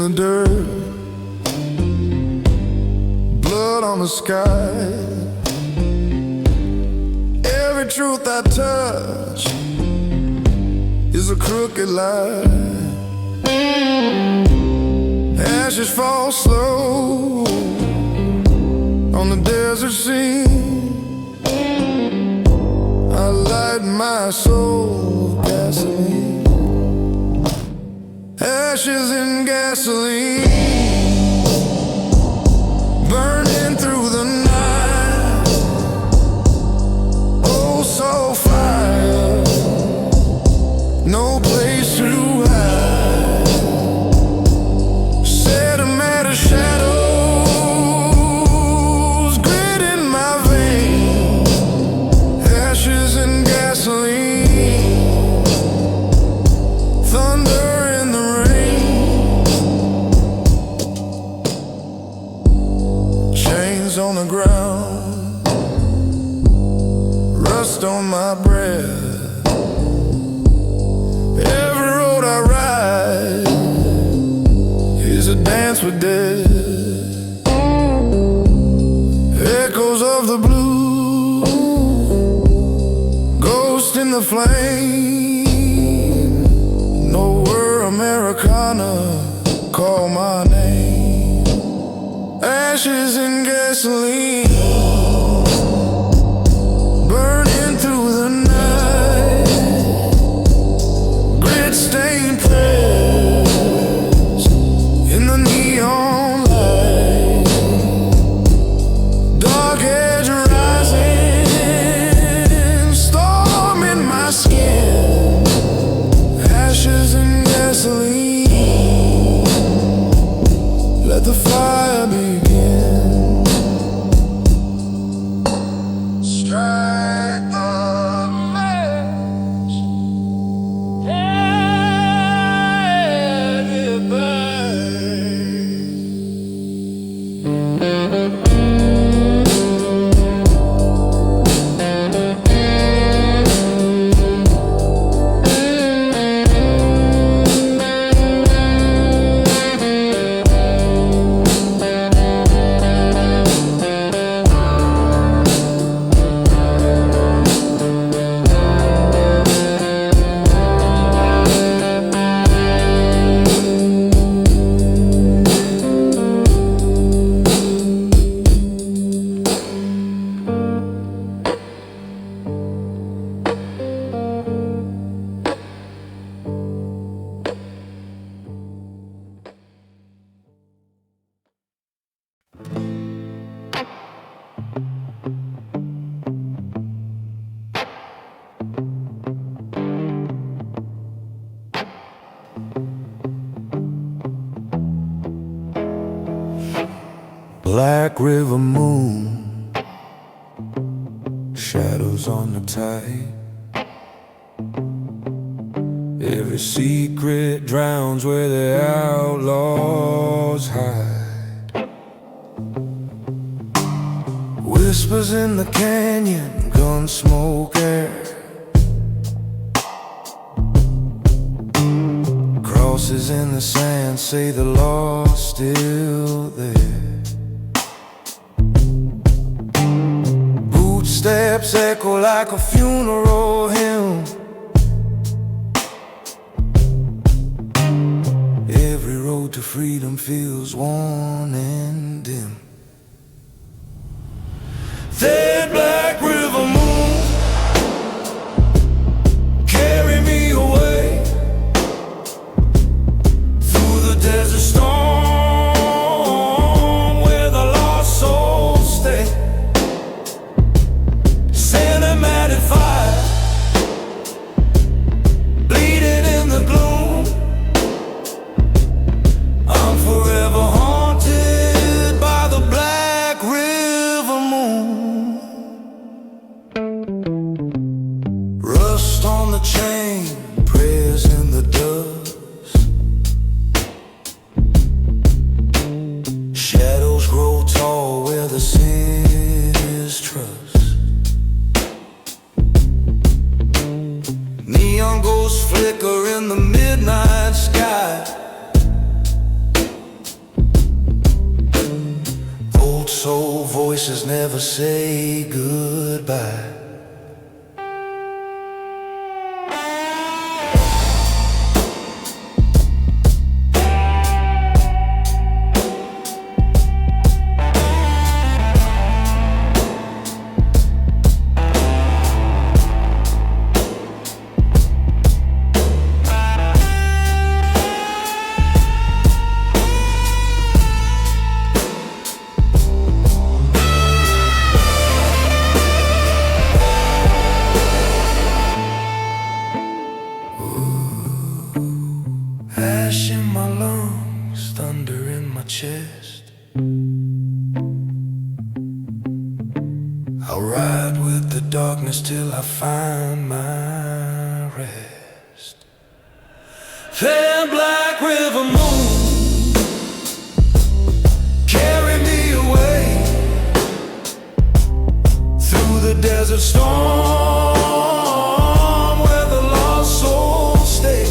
the dirt, blood on the sky. Every truth I touch is a crooked lie. Ashes fall slow on the desert scene. I light my soul with gasoline. Ashes in gasoline, burning through the night. Oh, so fire, no place to hide. Set 'em at a shadows, grit in my veins. Ashes in gasoline, thunder in the rain. Chains on the ground, rust on my breath. Every road I ride is a dance with death. Echoes of the blue, ghost in the flame. Nowhere Americana, call my name. Ashes in gasoline, burning through the night. Grit stained prayers in the neon light. Dark edge rising, storm in my skin. Ashes in gasoline, let the fire begin. Strike the match, let it burn. Black river moon, shadows on the tide. Every secret drowns where the outlaws hide. Whispers in the canyon, gun smoke air. Crosses in the sand say the law's still there. Steps echo like a funeral hymn. Every road to freedom feels worn and dim. That black river moon, carry me away through the desert storm where the lost souls stay. Cinematic fire, bleeding in the gloom. I'm forever haunted voices never say goodbye. Ash in my lungs, thunder in my chest. I'll ride with the darkness till I find my rest. Fair black river moon, carry me away through the desert storm where the lost souls stay.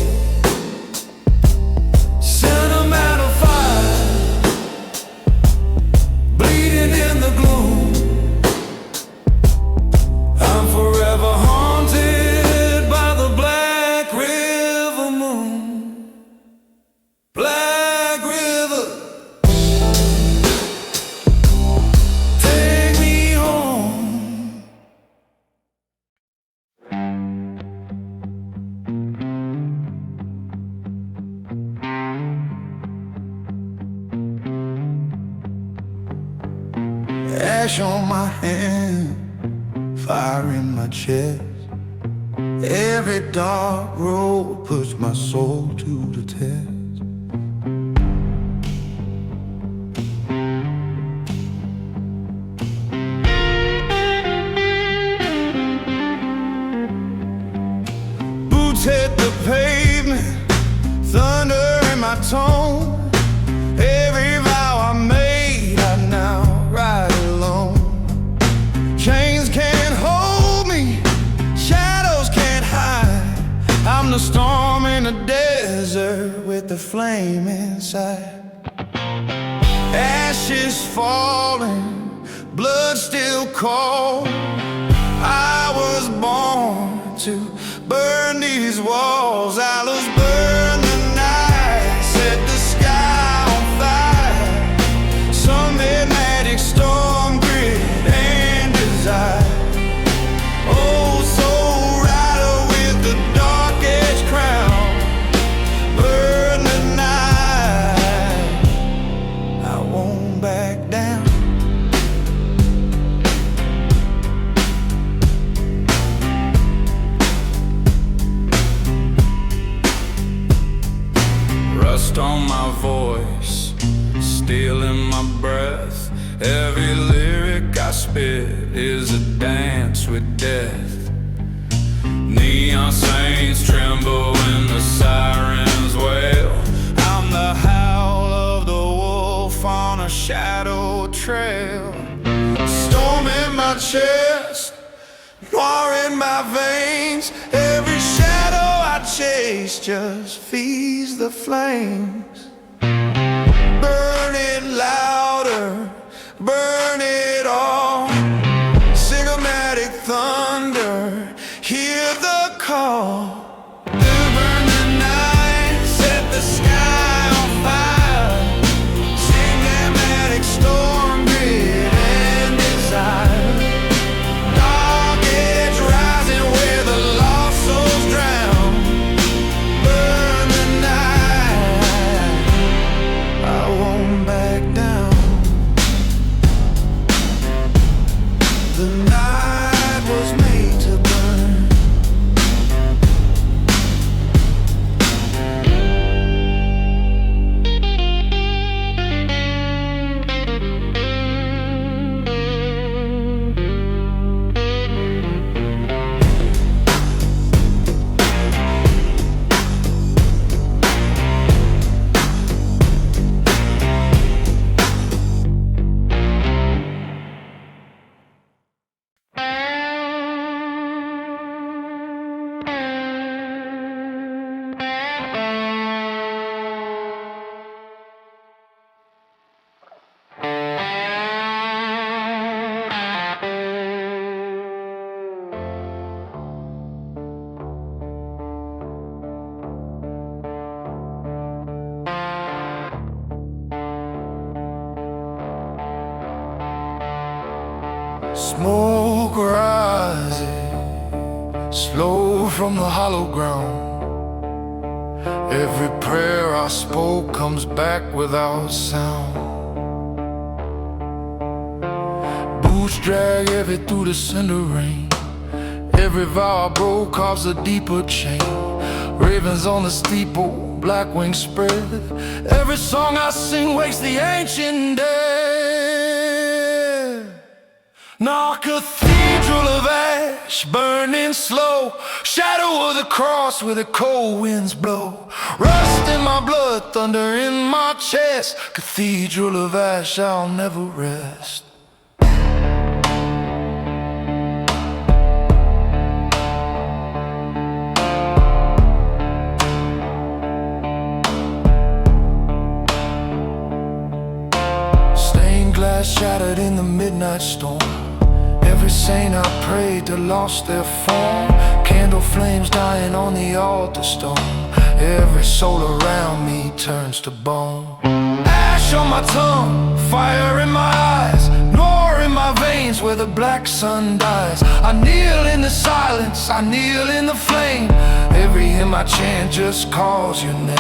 Ash on my hand, fire in my chest. Every dark road puts my soul to the test. Boots hit the pavement, thunder in my tone. Every vow I made, I now ride alone. Chains can't hold me, shadows can't hide. I'm the storm in the desert with the flame inside. Ashes falling, blood still cold. I was born to burn these walls. Aloes burn the night, set the sky on fire. Some magnetic storm grid and desire. Oh, soul rider with the dark edge crown, burn the night, I won't back down. Rust on my voice, stealing my breath. Every lyric I spit is a dance with death. Neon saints tremble when the sirens wail. I'm the howl of the wolf on a shadow trail. Storm in my chest, noir in my veins. Every shadow I chase just feeds the flames. Burn it louder, burn it all. Cinematic thunder, hear the call. Burn the night, set the sky on fire. Cinematic storm grid and desire. Dark edge rising where the lost souls drown. Burn the night, I won't back down. Smoke rising slow from the hollow ground. Every prayer I spoke comes back without sound. Boots drag heavy through the cinder rain. Every vow I broke carves a deeper chain. Ravens on the steeple, black wings spread. Every song I sing wakes the ancient dead. Now cathedral of ash, burning slow, shadow of the cross where the cold winds blow. Rust in my blood, thunder in my chest. Cathedral of ash, I'll never rest. Stained glass shattered in the midnight storm. Every saint I prayed to lost their form. Candle flames dying on the altar stone. Every soul around me turns to bone. Ash on my tongue, fire in my eyes, nor in my veins where the black sun dies. I kneel in the silence, I kneel in the flame. Every hymn I chant just calls your name.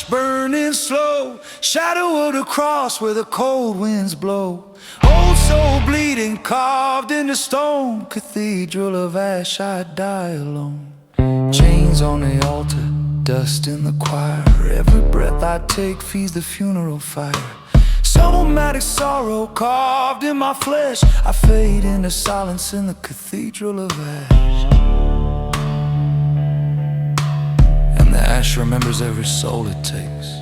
Burning slow, shadow of the cross where the cold winds blow. Old soul bleeding, carved into stone. Cathedral of ash, I die alone. Chains on the altar, dust in the choir. Every breath I take feeds the funeral fire. Somatic sorrow carved in my flesh. I fade into silence in the cathedral of ash. The ash remembers every soul it takes.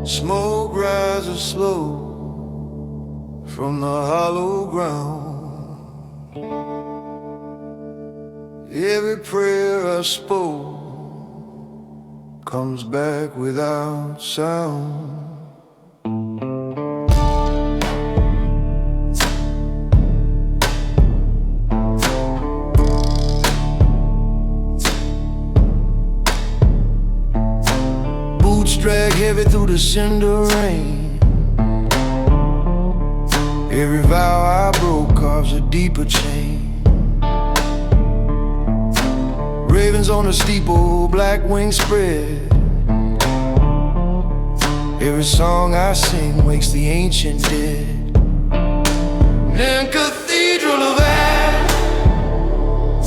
Smoke rises slow from the hollow ground. Every prayer I spoke comes back without sound. Boots drag heavy through the cinder rain. Every vow I broke carves a deeper chain. Ravens on the steeple, black wings spread. Every song I sing wakes the ancient dead. In cathedral of ash,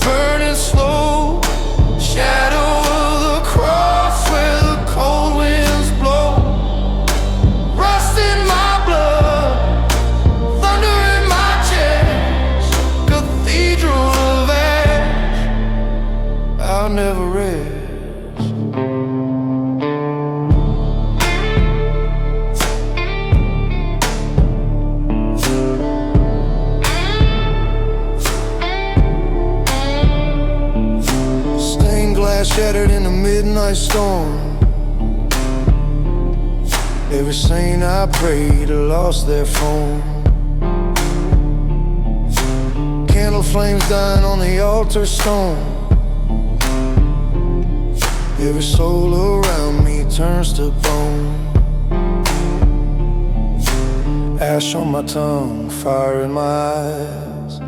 burning slow, shadow of the cross where the glass shattered in a midnight storm. Every saint I prayed lost their form. Candle flames dying on the altar stone. Every soul around me turns to bone. Ash on my tongue, fire in my eyes,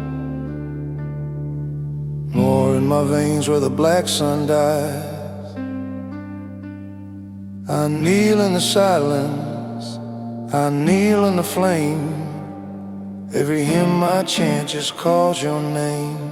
more in my veins where the black sun dies. I kneel in the silence, I kneel in the flame. Every hymn I chant just calls your name.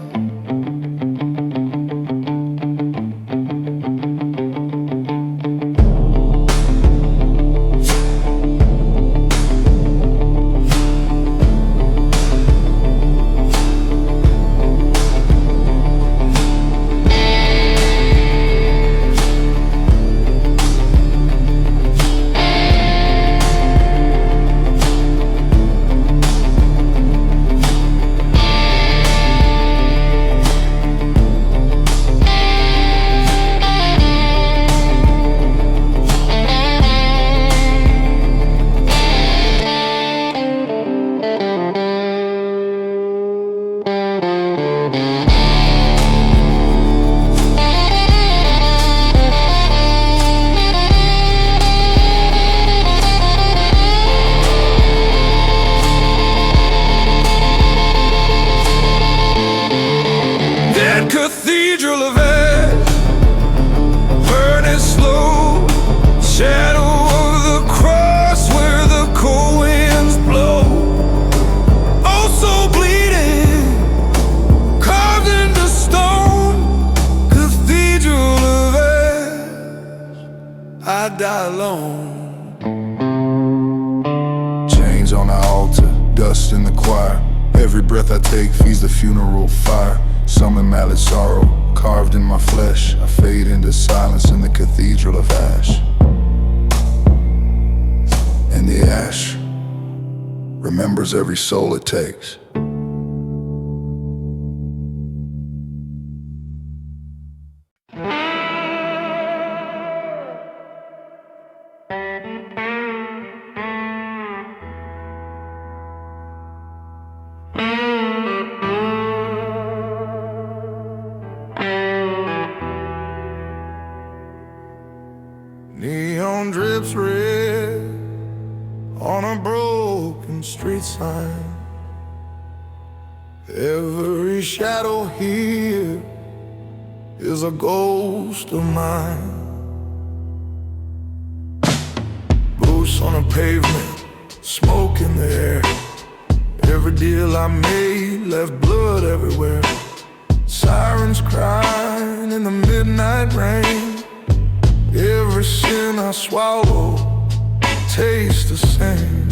Cathedral of ash, burning slow, shadow of the cross where the cold winds blow. Oh, so bleeding, carved into stone. Cathedral of ash, I die alone. Chains on the altar, dust in the choir. Every breath I take feeds the funeral fire. Summon mallet sorrow, carved in my flesh. I fade into silence in the cathedral of ash. And the ash remembers every soul it takes. Neon drips red on a broken street sign. Every shadow here is a ghost of mine. Boots on the pavement, smoke in the air. Every deal I made left blood everywhere. Sirens crying in the midnight rain. Every sin I swallow tastes the same.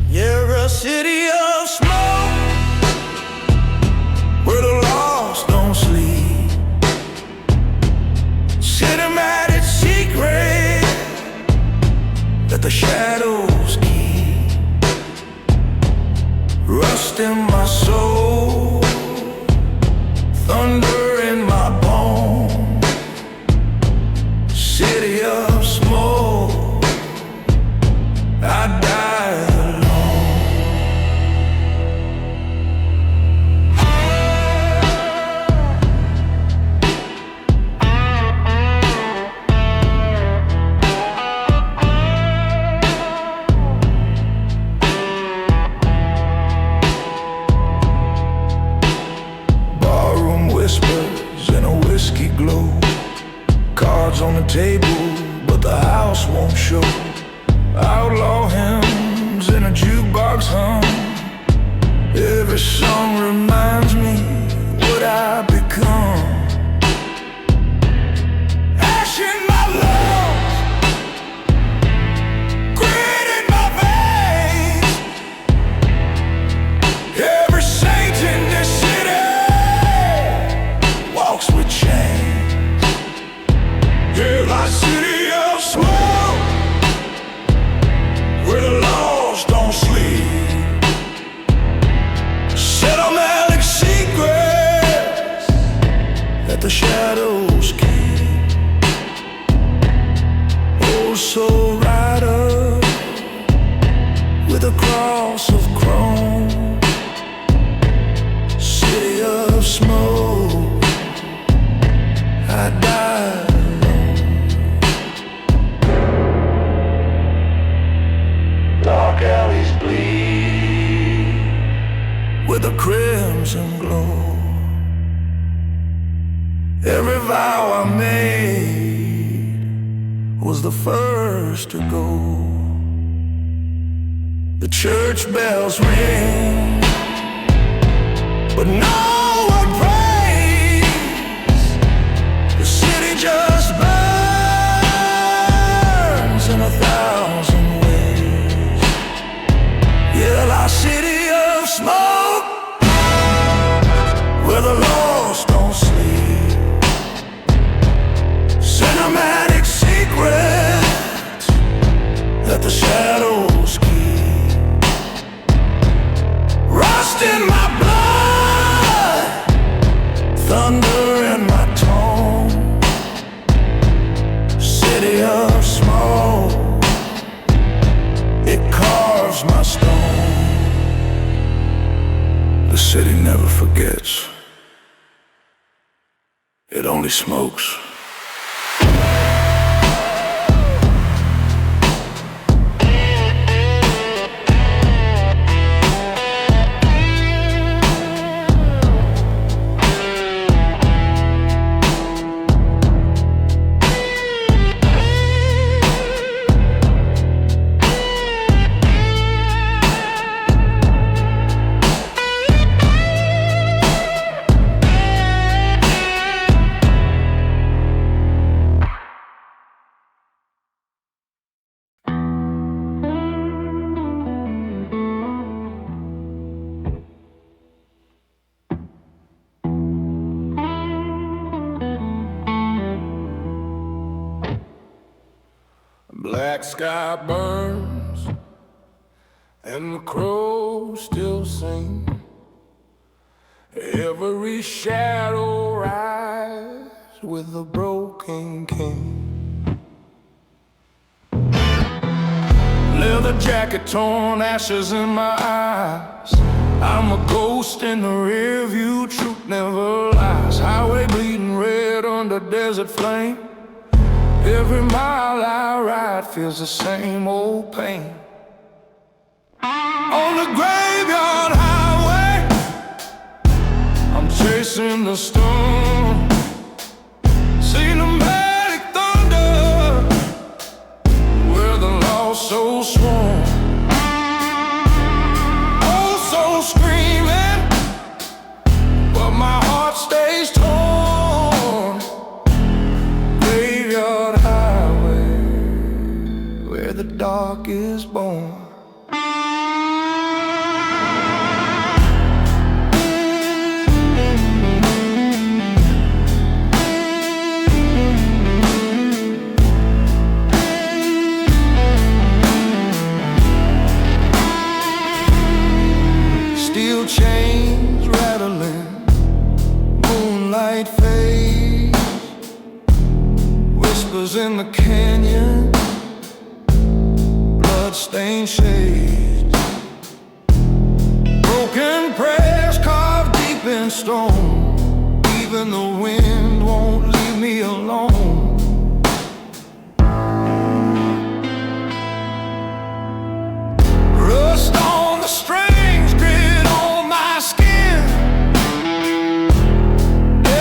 You're a city of smoke where the lost don't sleep. Cinematic secret that the shadows keep. Rust in my soul, thunder in my bones. City of smoke, I die alone. Barroom whispers and a whiskey glow. Cards on the table, but the house won't show. Outlaw hymns in a jukebox hum. Every song reminds me what I become. Ash in my lungs, grit in my veins. Every saint in this city walks with chains. Yeah, my city of smoke, where the lost don't sleep. Settlement the crimson glow. Every vow I made was the first to go. The church bells ring, but no one prays. The city just burns in 1,000 ways. Yeah, our city of smoke, where the lost don't sleep. Cinematic secrets that the shadows keep. Rust in my blood, thunder in my tone. City of smoke, it carves my stone. The city never forgets, it only smokes. Black sky burns and the crows still sing. Every shadow rises with a broken king. Leather jacket torn, ashes in my eyes. I'm a ghost in the rearview, truth never lies. Highway bleeding red under desert flame. Every mile I ride feels the same old pain. On the graveyard highway, I'm chasing the storm. Cinematic thunder, where the lost souls swarm. Oh, so screaming, but my heart stays torn. Graveyard highway, where the dark is born. Steel chains rattling, moonlight fades, whispers in the canyon, blood-stained shades. Broken prayers carved deep in stone. Even the wind won't leave me alone. Rust on the strings, grit on my skin.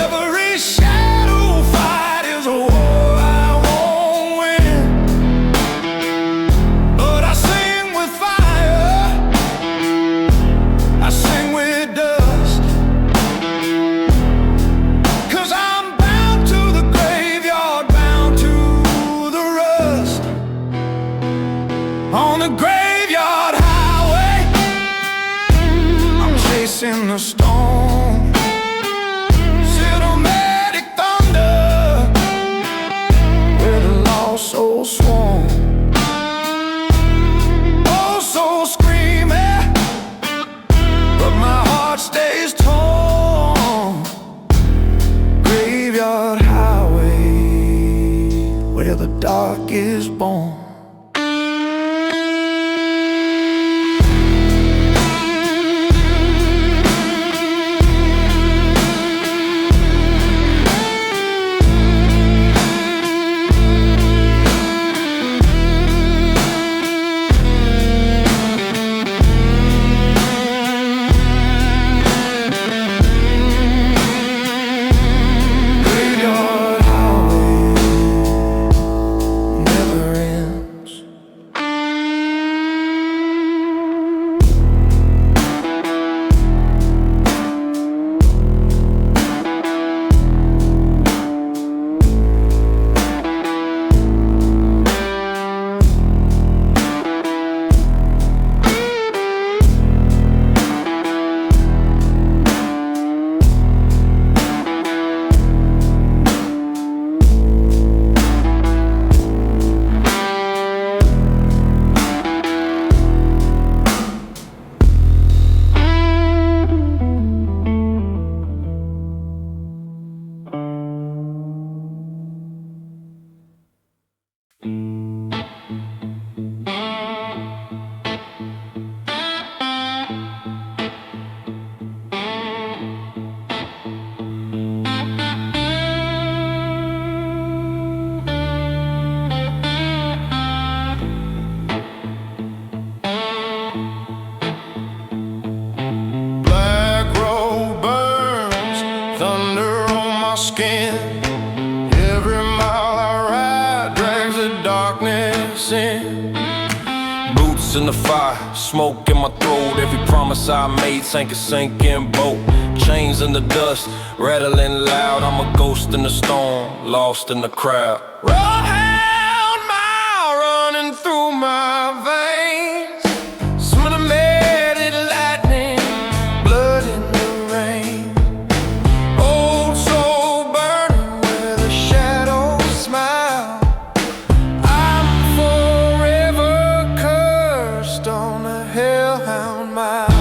Every shadow fight is a war I won't win. But I sing with fire, I sing with dust. 'Cause I'm bound to the graveyard, bound to the rust. On the graveyard highway, I'm chasing the storm. Cinematic thunder, where the lost souls swarm. Oh, so screaming, but my heart stays torn. Graveyard highway, where the dark is born. skin. Every mile I ride drags the darkness in. Boots in the fire, smoke in my throat. Every promise I made sank a sinking boat. Chains in the dust, rattling loud. I'm a ghost in the storm, lost in the crowd. Round mile running through my veins. Cinematic lightning, blood in the rain. Old soul burning where the shadows smile. I'm forever cursed on a hellhound mile.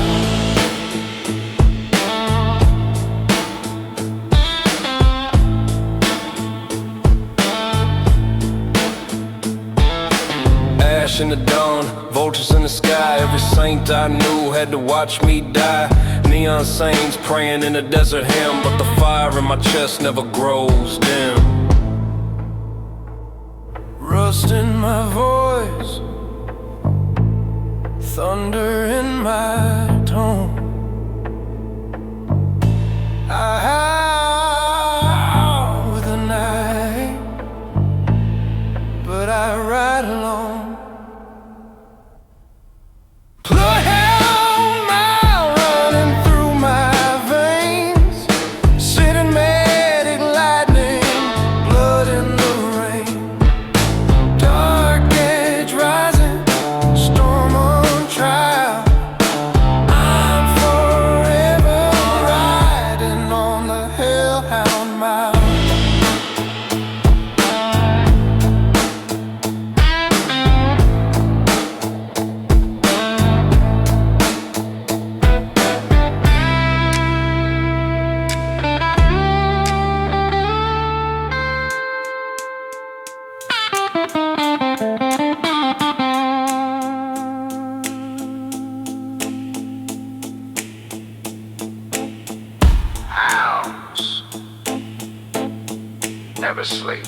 Ash in the dawn, vultures in the sky. Every saint I knew had to watch me die. Neon saints praying in a desert hymn, but the fire in my chest never grows dim. Rust in my voice, thunder in my tone. I howl with the night, but I ride alone. Bloodhound mile running through my veins. Cinematic lightning, blood in the rain. Dark edge rising, storm on trial. I'm forever riding on the hellhound mile. Hounds never sleep.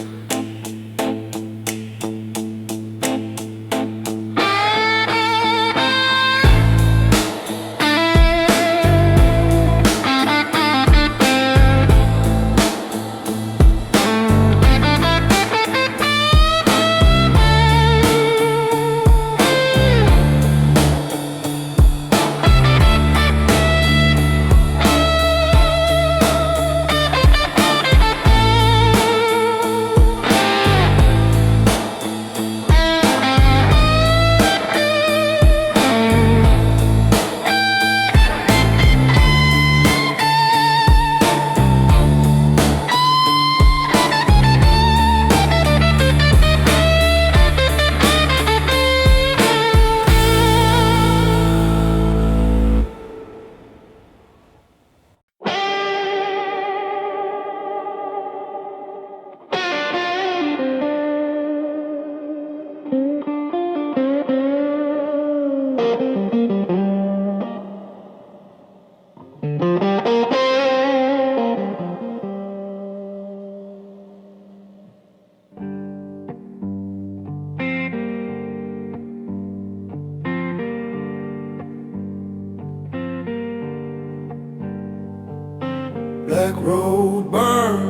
Black road burn,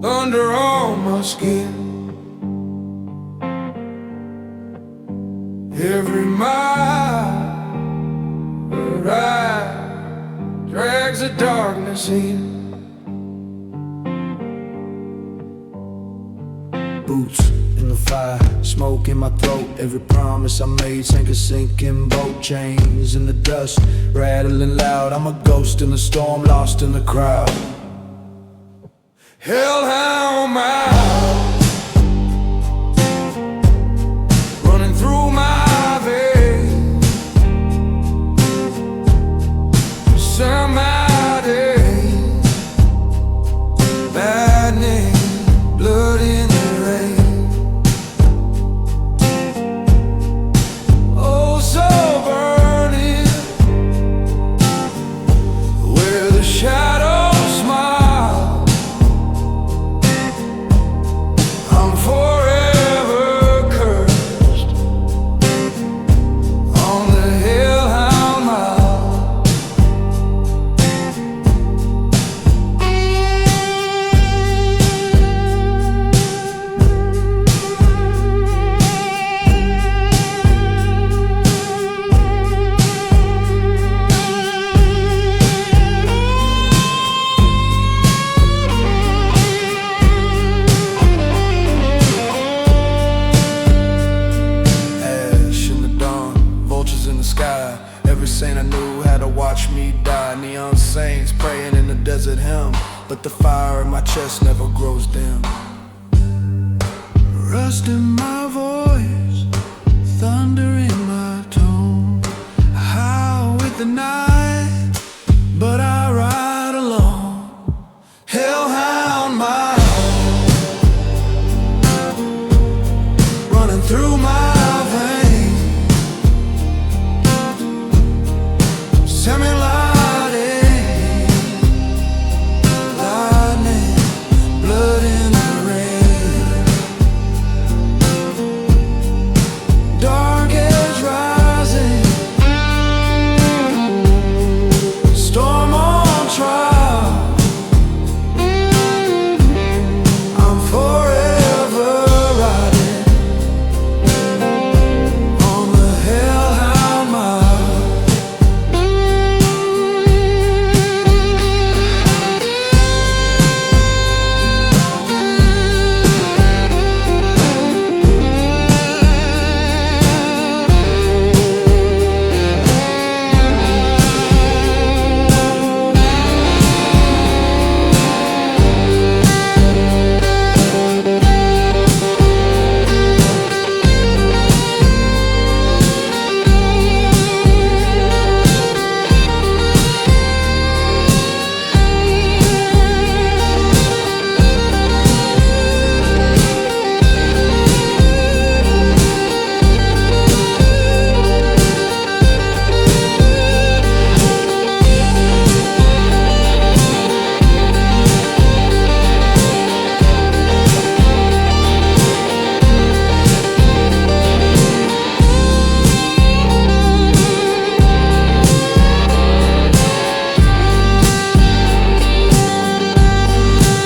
thunder on my skin. Every mile I ride drags the darkness in. Boots in the fire, smoke in my throat. Every promise I made sank a sinking boat. Chains in the dust, rattling loud. I'm a ghost in the storm, lost in the crowd. Hellhound mile, running through my veins. Somebody, lightning, blood in the rain. Oh, so burning, where the shadows smile. visit him, but the fire in my chest never grows dim. Rust in my voice, thunder in my tone. I howl with the night, but I ride alone. Hellhound my own, running through my veins. Send me lightning, lightning, blood in the rain. Dark is rising, storm on trial. I'm forever riding on the hellhound mile.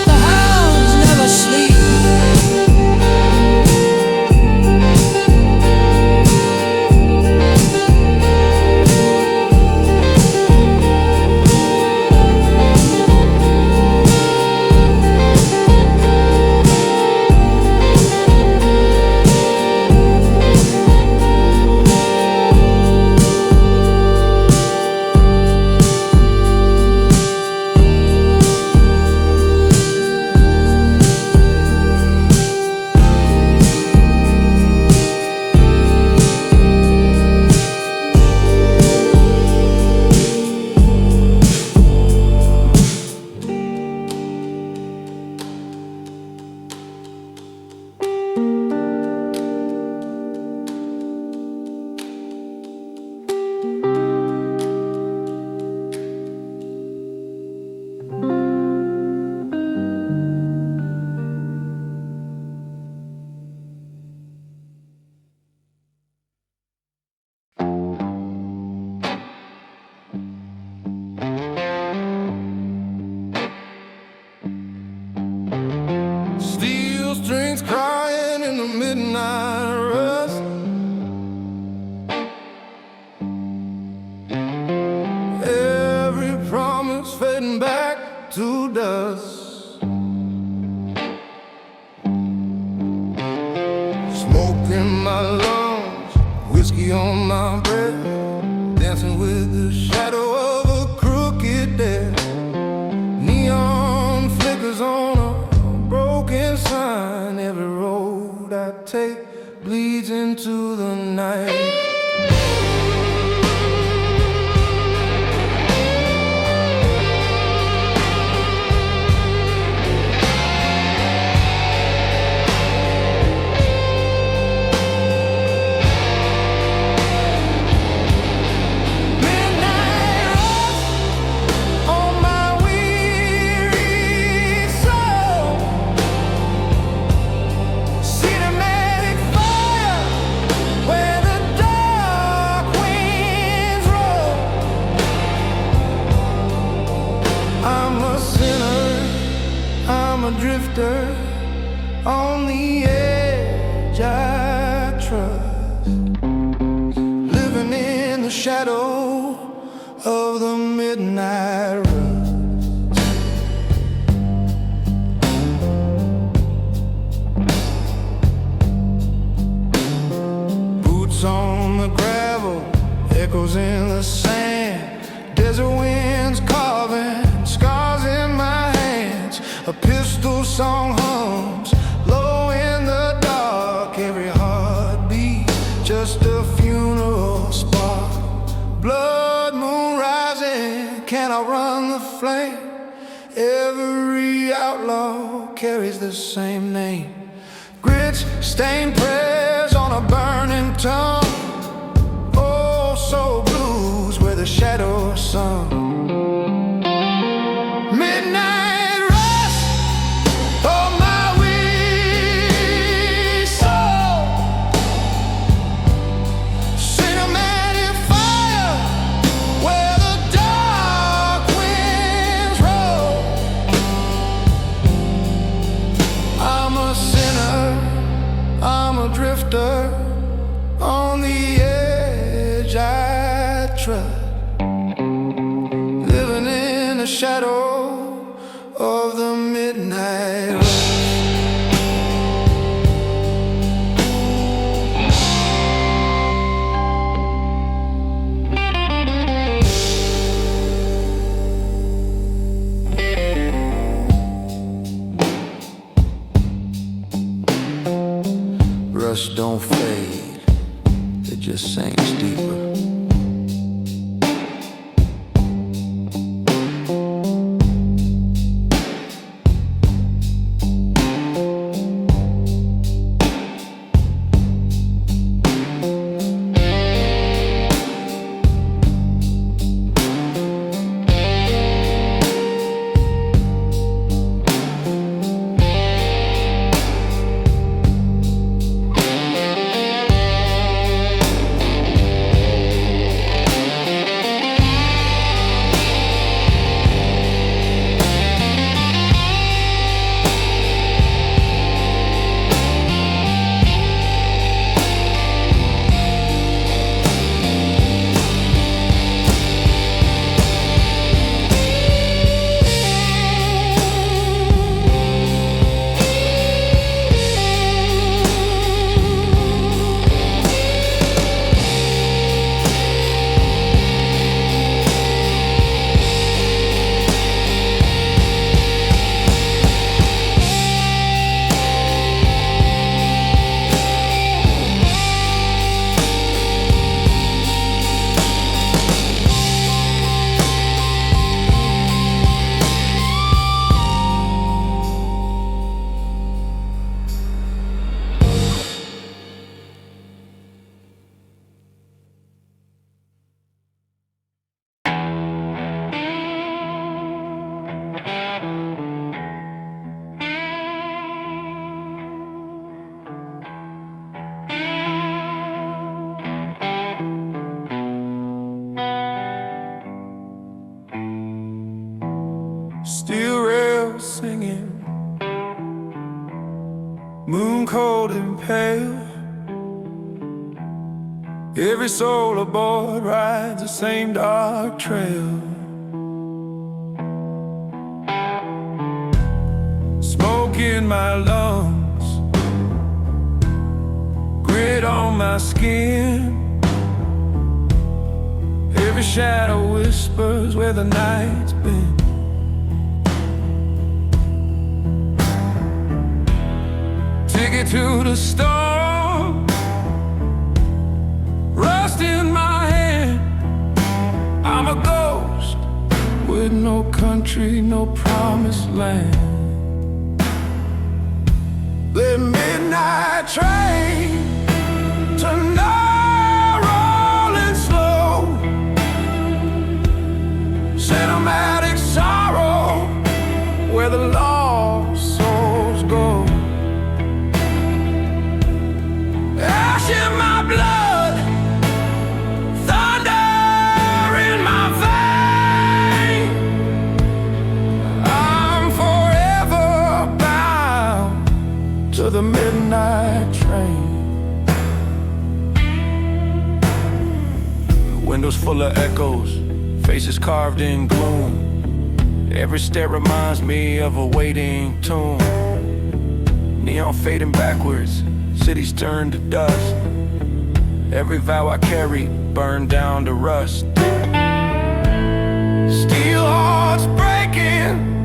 The hounds never sleep. Steel strings crying in the midnight rust. Every promise fading back to dust. Smoke in my lungs, whiskey on my breath, dancing with the shadow of a crooked death. Neon flickers on a broken sign. Every road I take bleeds into the night. Midnight rush on my weary soul. Cinematic fire where the dark winds roll. I'm a sinner, I'm a drifter on the edge I trust, living in the shadow of the midnight rush. Boots on the gravel, echoes in the sand, desert winds carving scars in A pistol song hums low in the dark. Every heartbeat just a funeral spark. Blood moon rising, can I run the flame? Every outlaw carries the same name. Grits, stained prayers on a burning tongue. Oh, soul blues where the shadows sung. Midnight rush of my weak soul. Cinematic fire where the dark winds roll. I'm a sinner, I'm a drifter on the edge I trust, living in the shadow of the midnight rush. Rush don't fade, it just sinks deeper. Steel rails singing, moon cold and pale. Every soul aboard rides the same dark trail. Smoke in my lungs, grit on my skin. Every shadow whispers where the night's been. Ticket to the storm, rust in my hand. I'm a ghost with no country, no promised land. The midnight train tonight rolling slow. Cinematic sorrow where the lost souls go. Ash in my blood, thunder in my veins. I'm forever bound to the midnight train. The windows full of echoes, faces carved in gloom. Every step reminds me of a waiting tomb. Neon fading backwards, cities turn to dust. Every vow I carry burned down to rust. Steel hearts breaking,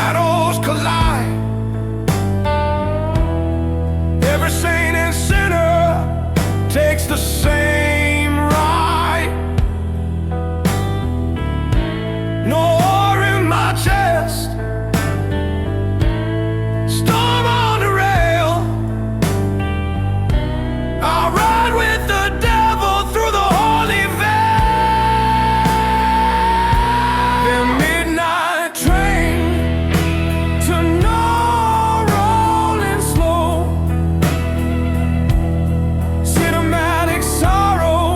shadows collide. Every saint and sinner takes the same ride. No war in my chest, storm on the rail. I'll ride with the devil through the holy veil. The midnight train to no rolling slow. Cinematic sorrow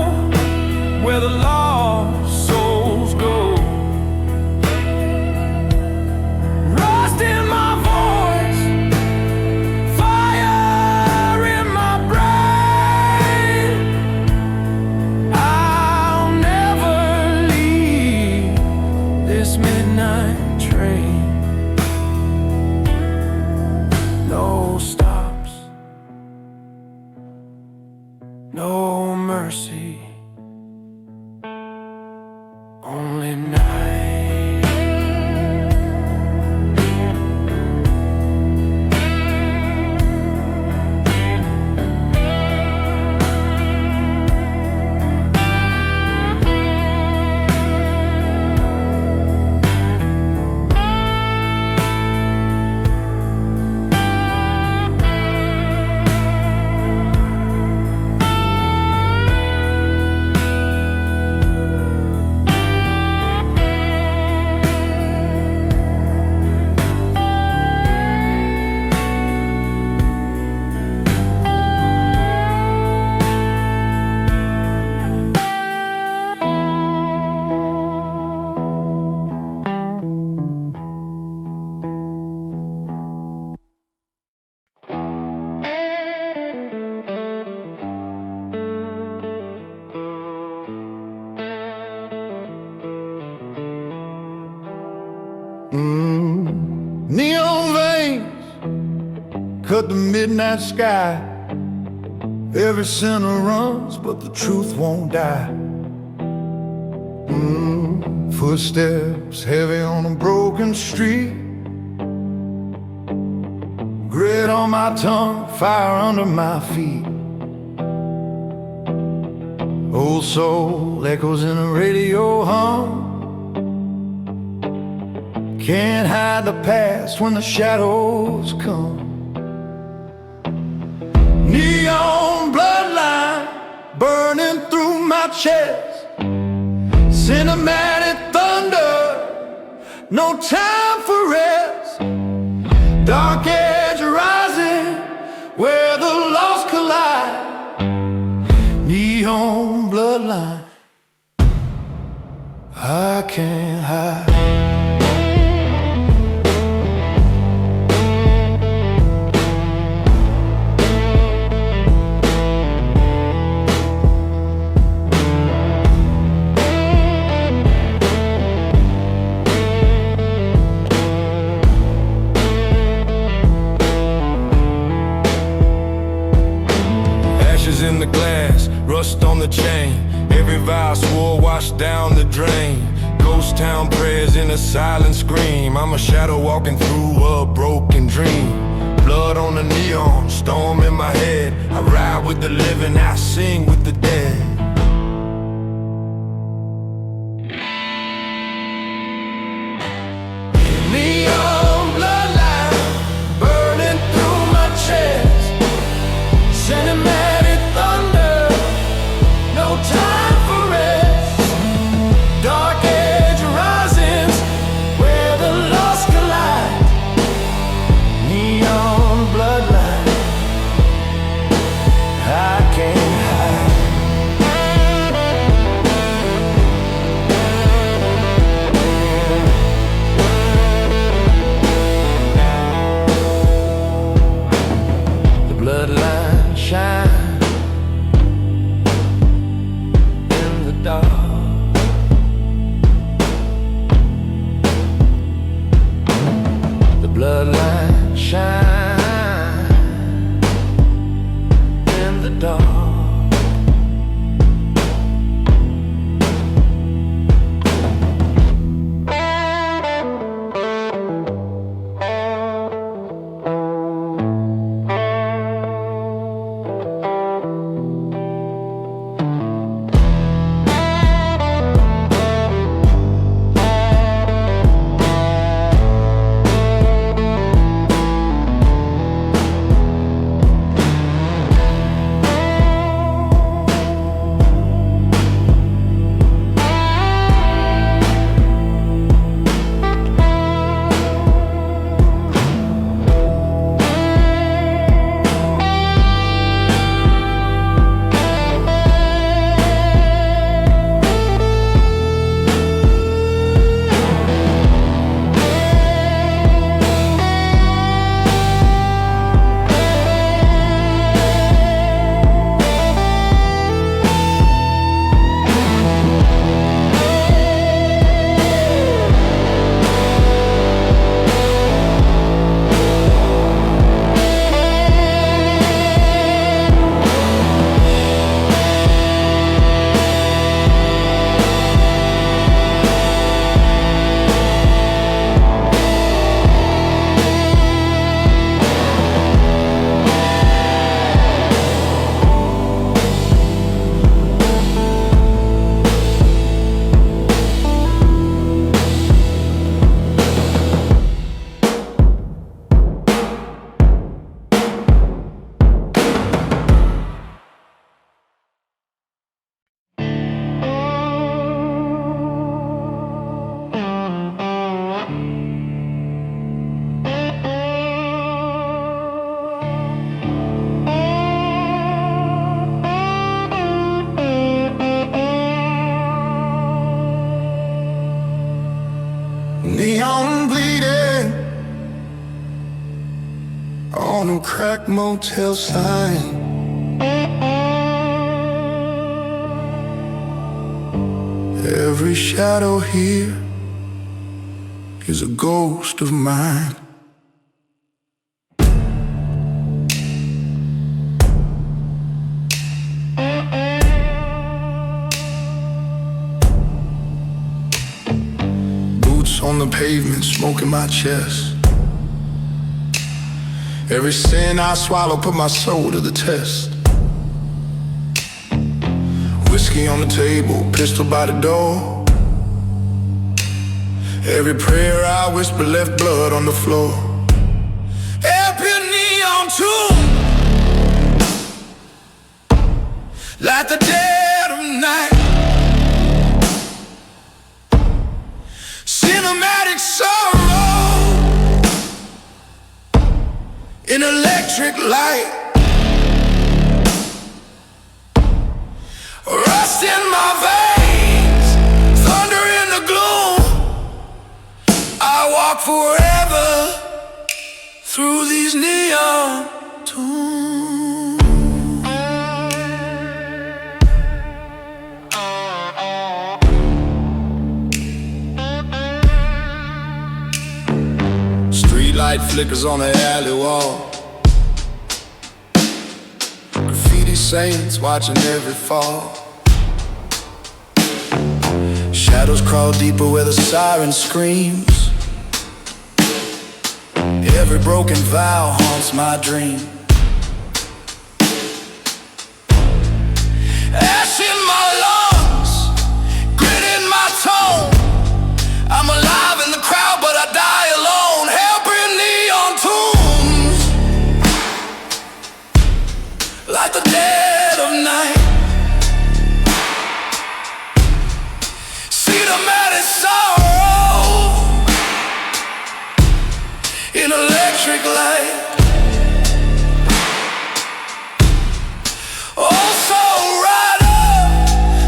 where the lost souls go. Rust in my voice, fire in my brain. I'll never leave this midnight train. No stops, no mercy, only night. Neon veins cut the midnight sky. Every sinner runs, but the truth won't die. Footsteps heavy on a broken street. Grit on my tongue, fire under my feet. Old soul echoes in a radio hum. Can't hide the past when the shadows come. Neon bloodline burning through my chest. Cinematic thunder, no time for rest. Dark edge rising where the lost collide. Neon bloodline, I can't hide. In the glass, rust on the chain. Every vow swore washed down the drain. Ghost town prayers in a silent scream. I'm a shadow walking through a broken dream. Blood on the neon, storm in my head. I ride with the living, I sing with the dead. Neon bloodline burning through my chest. Cinematic thunder, no time for rest. Dark edge rising where the lost collide. Neon bloodline, I can't hide. The bloodline shine in the dark. The bloodline shine in the dark. cracked motel sign. Every shadow here is a ghost of mine. Boots on the pavement, smoke in my chest. Every sin I swallow put my soul to the test. Whiskey on the table, pistol by the door. Every prayer I whisper left blood on the floor. Every neon tomb, like the dead of night. Cinematic sorrow in electric light. Rust in my veins, thunder in the gloom. I walk forever through these neon tombs. Streetlight flickers on the alley wall. Graffiti saints watching every fall. Shadows crawl deeper where the siren screams. Every broken vow haunts my dream. Ash in my lungs, grit in my tone. I'm alive in the crowd but I die alone. Hell bring neon tombs, like the dead of night. Cinematic sorrow in electric light. Oh, soul rider,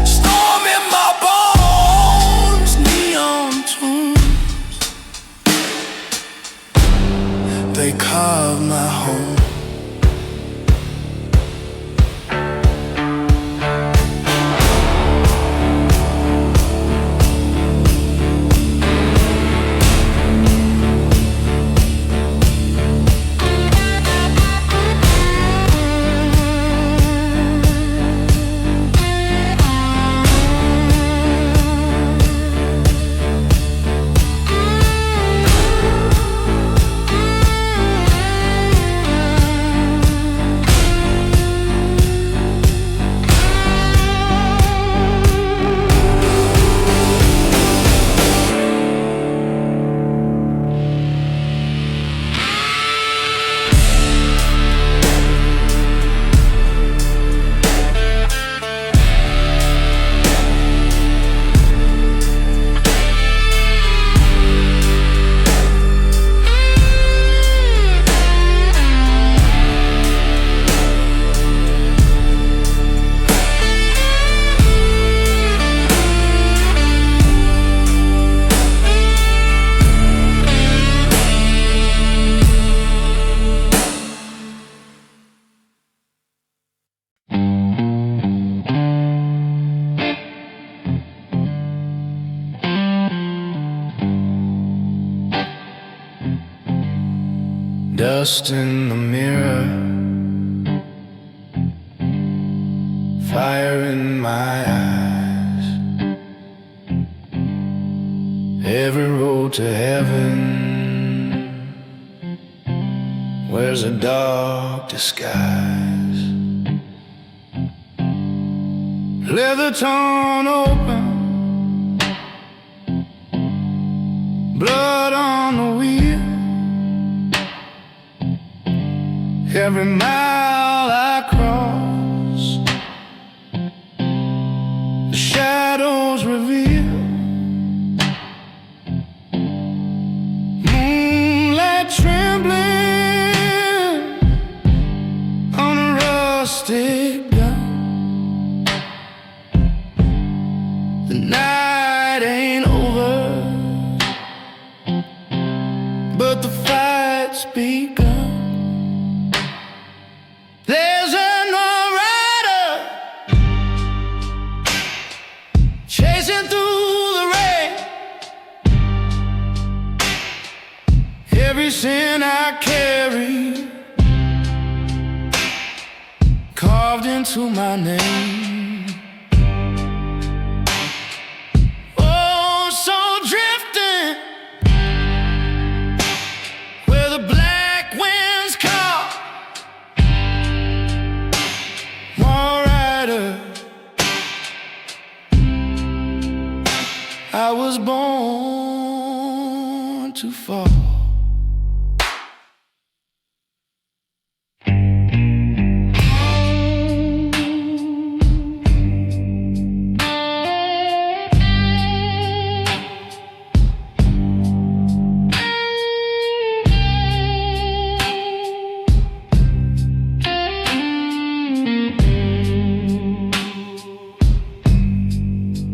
storm in my bones. Neon tombs, they carve my home. Dust in the mirror, fire in my eyes. Every road to heaven wears a dark disguise. Leather torn open, blood on the wheel. Every mile I cross, the shadows reveal. Moonlight trembling on a rustic gun. The night ain't over, but the fight's begun. Every sin I carry carved into my name. Oh, so drifting where the black winds call. One rider, I was born to fall.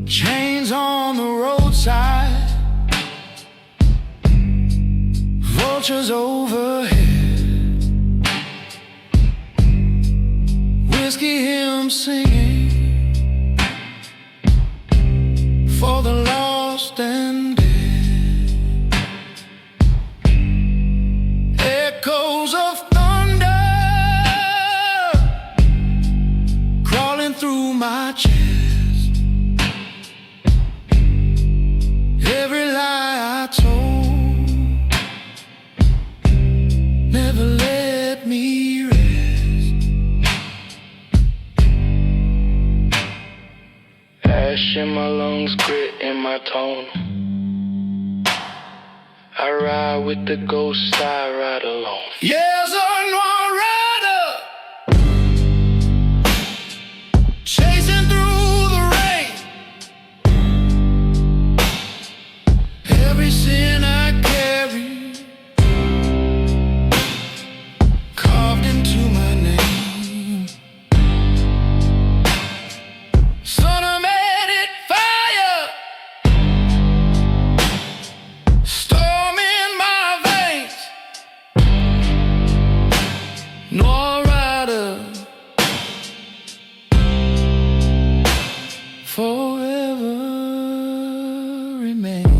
Chains on the roadside, vultures overhead, whiskey hymns singing for the lost and dead. Echoes of thunder crawling through my chest. Every lie I told never let me rest. Ash in my lungs, grit in my tone. I ride with the ghosts, I ride alone. Yes, I'm one rider, chasing through the rain. Every sin I carry carved into my name. Son of manic fire, storm in my veins. No rider forever remains.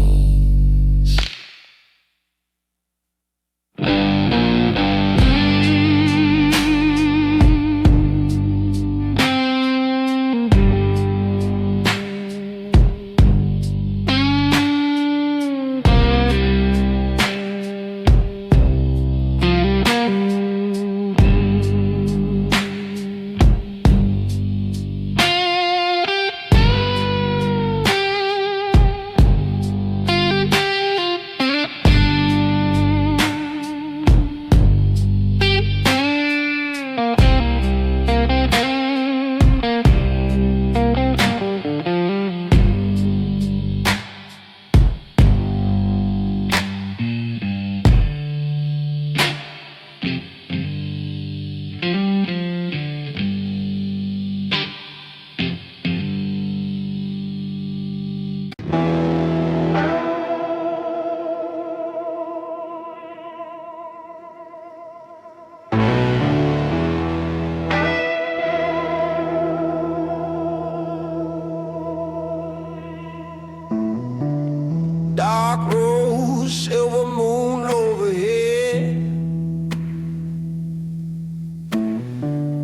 Dark rose, silver moon overhead,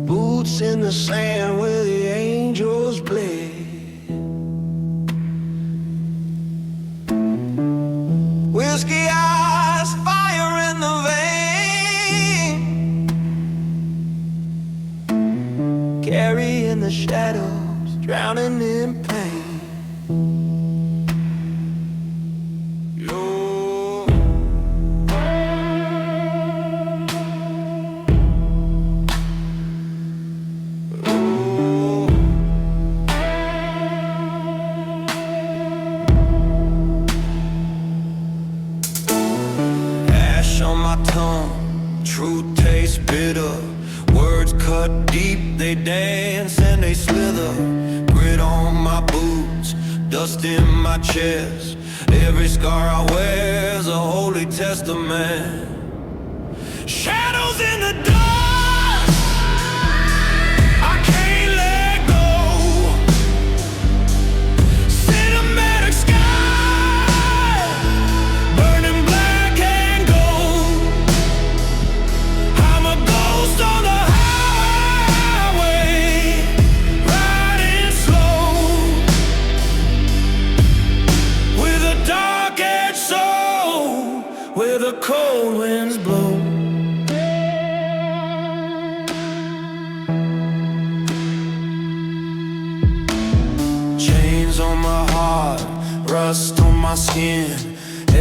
boots in the sand where the angels bled. Whiskey eyes, fire in the vein, carrying the shadows, drowning in pain. On my tongue, truth tastes bitter. Words cut deep, they dance and they slither. Grit on my boots, dust in my chest. Every scar I wear's a holy testament. Shadows in the dust, I can't let go. Cinematic sky, burning black and gold. rust on my skin.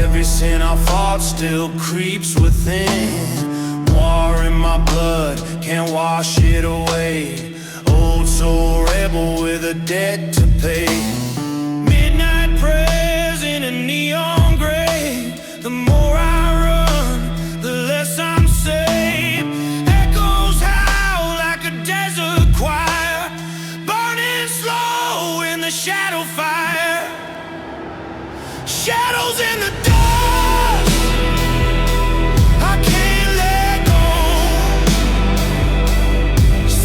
Every sin I fought still creeps within. War in my blood, can't wash it away. Old soul rebel with a debt to pay. Midnight prayers in a neon gray. The more I run, the less I'm safe. Echoes howl like a desert choir, burning slow in the shadow fire. Shadows in the dust, I can't let go.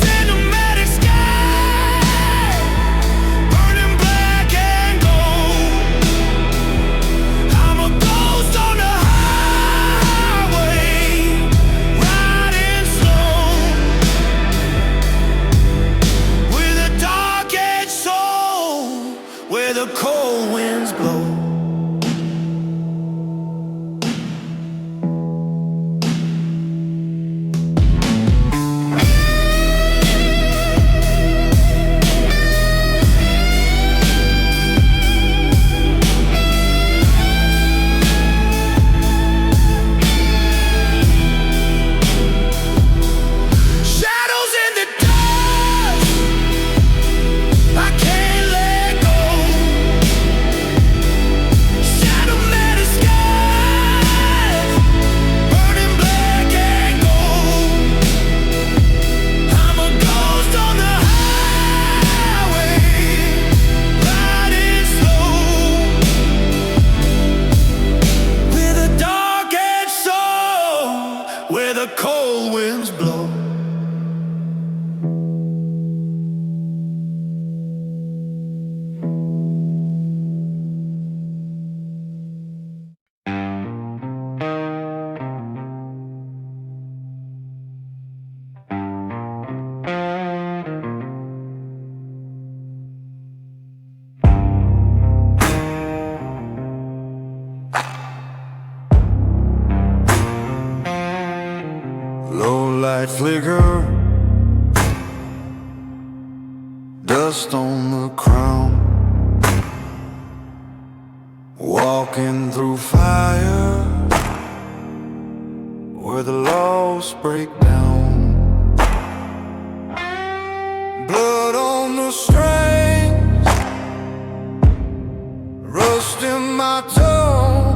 Cinematic sky, burning black and gold. I'm a ghost on the highway, riding slow, with a dark-edged soul, where the cold winds blow. Where the cold winds blow. Low light flicker, dust on the crown. Walking through fire, where the laws break down. Blood on the strings, rust in my tongue.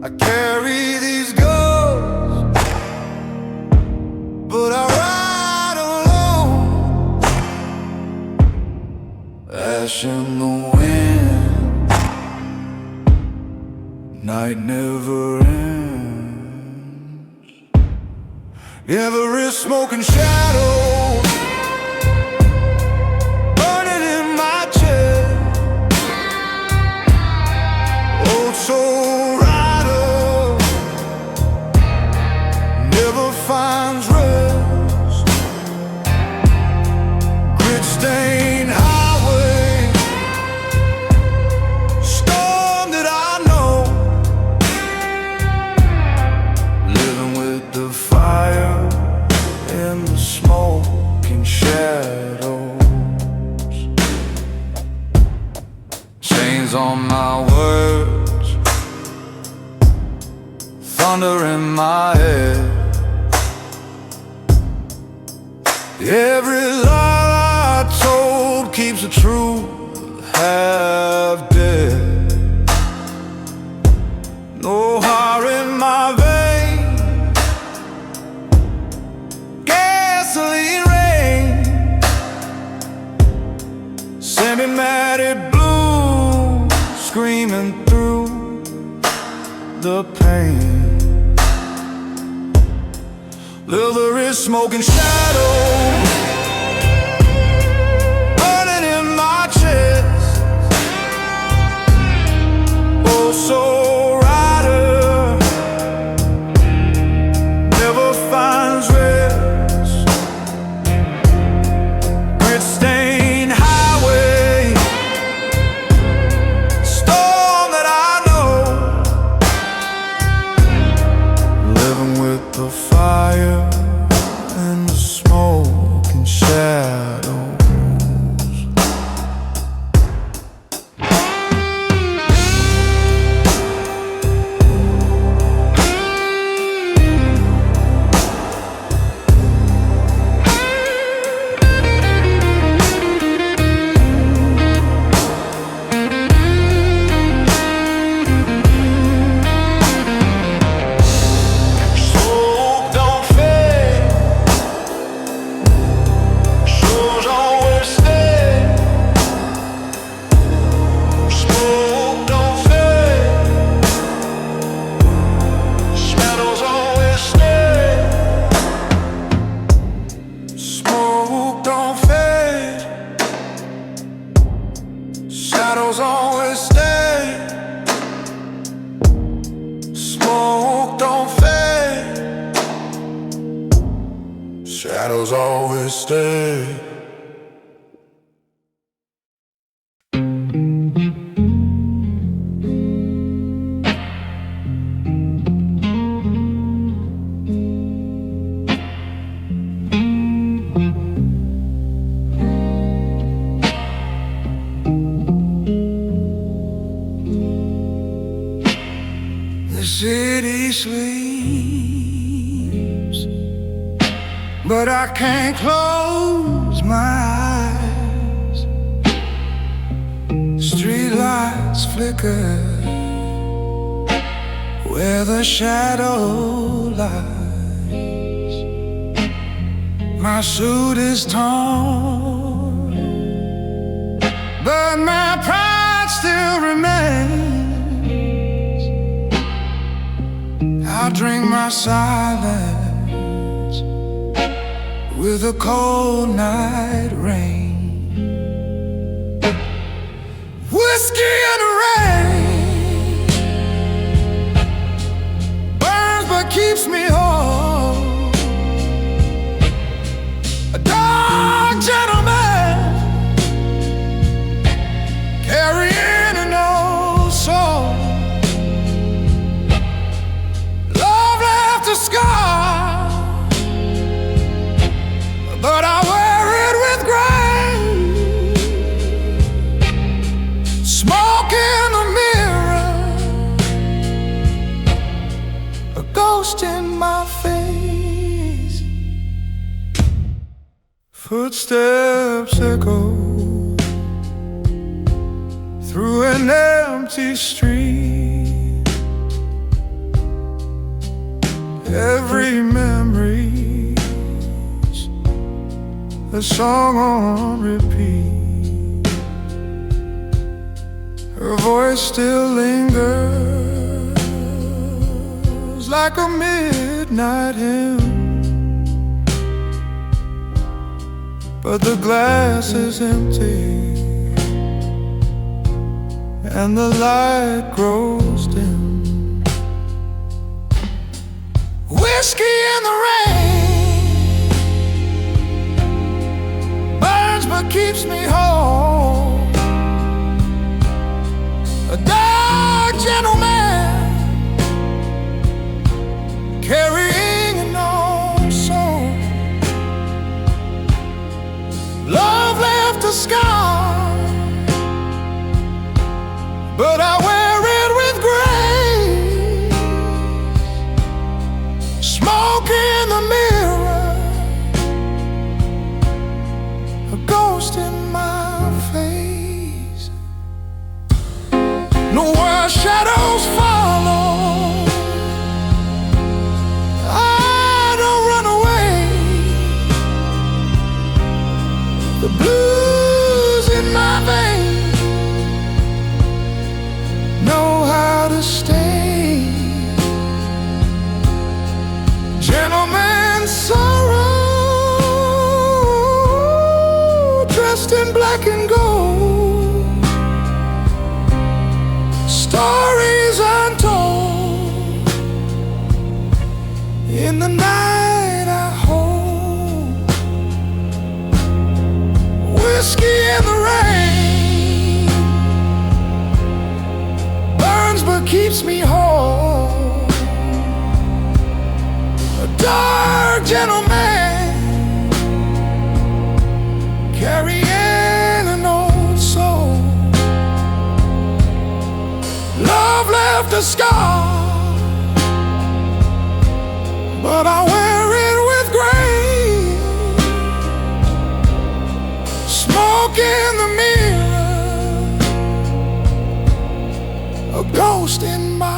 I carry these ghosts, but I ride alone. Ash in the wind, night never ends. Every smoking shadow burning in my chest. Old soul rider never finds rest. Grit stained highway, storm that I know. Living with the fire and the smoking shadows. Chains on my words, thunder in my head. Every lie I told keeps the truth half dead. No heart in my veins, gasoline rain, semi-matted blue, screaming through the pain. There is smoking shadow burning in my chest. Oh, soul rider never finds rest. Grit stained highway, storm that I know. Living with the fire and the smoke shadows always stay. The city sleeps, but I can't close my eyes. Streetlights flicker where the shadow lies. My suit is torn, but my pride still remains. I drink my silence with a cold night rain. Whiskey in the rain burns but keeps me whole. A dark gentleman carrying an old soul. A scar, but I wear it with grace. Smoke in the mirror, a ghost in my face. Footsteps echo through an empty street. Every memory's a song on repeat. Her voice still lingers like a midnight hymn, but the glass is empty and the light grows dim. Whiskey in the rain burns but keeps me whole. A dark gentleman carrying an old soul. Love left a scar, but I wear it with grace. Smoke in the mirror, a ghost in my face. No, where shadows follow, I don't run away. The blues in my veins know how to stay. Gentleman sorrow, dressed in black and gold. Stories untold in the night I hold. Whiskey in the rain burns but keeps me whole. A dark gentleman carrying an old soul. Love left a scar, but I wear it with grace. Smoke in the mirror, a ghost in my